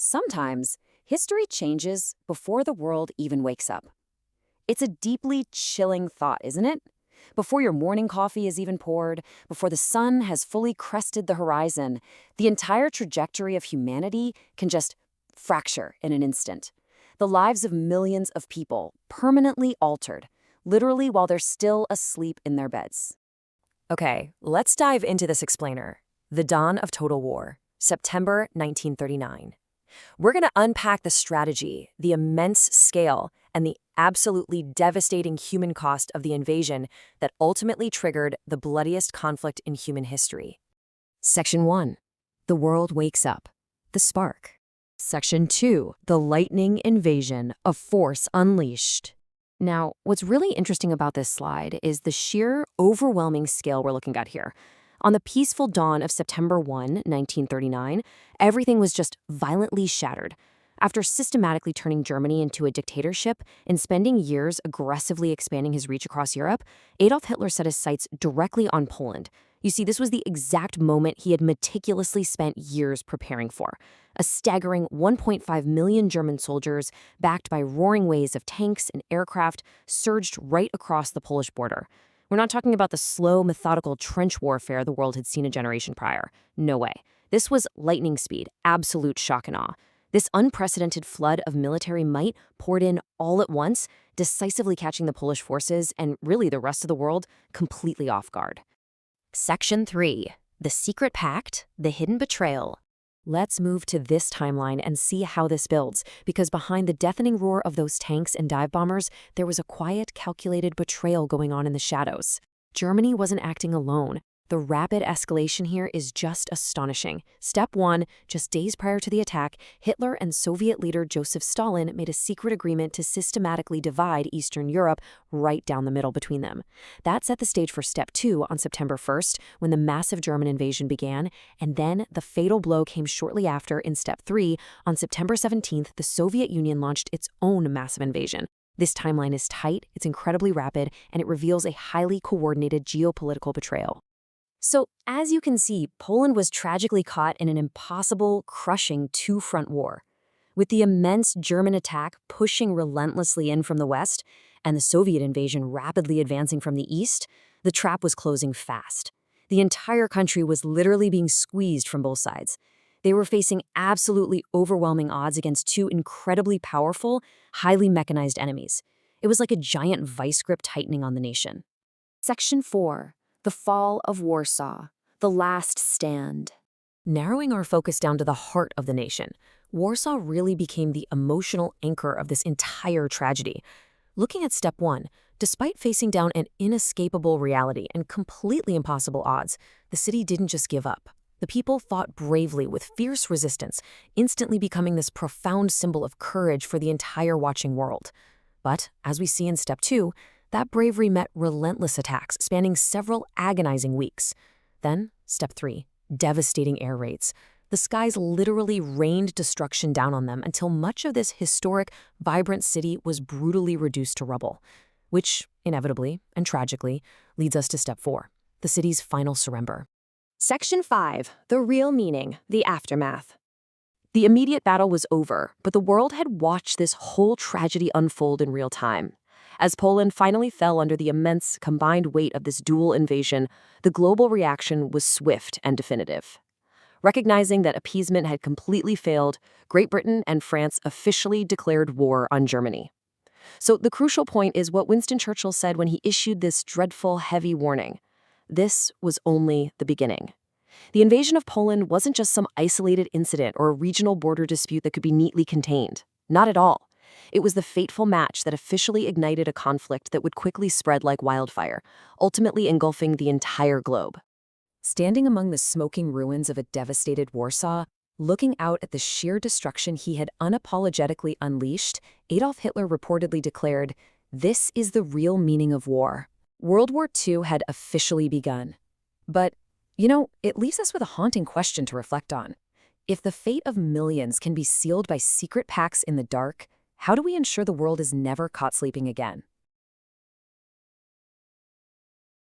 Sometimes, history changes before the world even wakes up. It's a deeply chilling thought, isn't it? Before your morning coffee is even poured, before the sun has fully crested the horizon, the entire trajectory of humanity can just fracture in an instant. The lives of millions of people permanently altered, literally while they're still asleep in their beds. Okay, let's dive into this explainer. The dawn of total war, September 1939. We're going to unpack the strategy, the immense scale, and the absolutely devastating human cost of the invasion that ultimately triggered the bloodiest conflict in human history. Section 1. The world wakes up. The spark. Section 2. The lightning invasion, a force unleashed. Now, what's really interesting about this slide is the sheer, overwhelming scale we're looking at here. On the peaceful dawn of September 1, 1939, everything was just violently shattered. After systematically turning Germany into a dictatorship and spending years aggressively expanding his reach across Europe, Adolf Hitler set his sights directly on Poland. You see, this was the exact moment he had meticulously spent years preparing for. A staggering 1.5 million German soldiers, backed by roaring waves of tanks and aircraft, surged right across the Polish border. We're not talking about the slow, methodical trench warfare the world had seen a generation prior. No way. This was lightning speed, absolute shock and awe. This unprecedented flood of military might poured in all at once, decisively catching the Polish forces and really the rest of the world completely off guard. Section 3. The Secret Pact, the Hidden Betrayal. Let's move to this timeline and see how this builds, because behind the deafening roar of those tanks and dive bombers, there was a quiet, calculated betrayal going on in the shadows. Germany wasn't acting alone. The rapid escalation here is just astonishing. Step 1, just days prior to the attack, Hitler and Soviet leader Joseph Stalin made a secret agreement to systematically divide Eastern Europe right down the middle between them. That set the stage for Step 2 on September 1st, when the massive German invasion began, and then the fatal blow came shortly after in Step 3. On September 17th, the Soviet Union launched its own massive invasion. This timeline is tight, it's incredibly rapid, and it reveals a highly coordinated geopolitical betrayal. So, as you can see, Poland was tragically caught in an impossible, crushing two-front war. With the immense German attack pushing relentlessly in from the west, and the Soviet invasion rapidly advancing from the east, the trap was closing fast. The entire country was literally being squeezed from both sides. They were facing absolutely overwhelming odds against two incredibly powerful, highly mechanized enemies. It was like a giant vice grip tightening on the nation. Section 4. The Fall of Warsaw, the Last Stand. Narrowing our focus down to the heart of the nation, Warsaw really became the emotional anchor of this entire tragedy. Looking at Step 1, despite facing down an inescapable reality and completely impossible odds, the city didn't just give up. The people fought bravely with fierce resistance, instantly becoming this profound symbol of courage for the entire watching world. But, as we see in Step 2, that bravery met relentless attacks spanning several agonizing weeks. Then, Step 3, devastating air raids. The skies literally rained destruction down on them until much of this historic, vibrant city was brutally reduced to rubble. Which, inevitably and tragically, leads us to Step 4, the city's final surrender. Section 5. The Real Meaning, the Aftermath. The immediate battle was over, but the world had watched this whole tragedy unfold in real time. As Poland finally fell under the immense combined weight of this dual invasion, the global reaction was swift and definitive. Recognizing that appeasement had completely failed, Great Britain and France officially declared war on Germany. So the crucial point is what Winston Churchill said when he issued this dreadful, heavy warning. This was only the beginning. The invasion of Poland wasn't just some isolated incident or a regional border dispute that could be neatly contained. Not at all. It was the fateful match that officially ignited a conflict that would quickly spread like wildfire, ultimately engulfing the entire globe. Standing among the smoking ruins of a devastated Warsaw, looking out at the sheer destruction he had unapologetically unleashed, Adolf Hitler reportedly declared, "This is the real meaning of war." World War II had officially begun. But, it leaves us with a haunting question to reflect on. If the fate of millions can be sealed by secret pacts in the dark, how do we ensure the world is never caught sleeping again?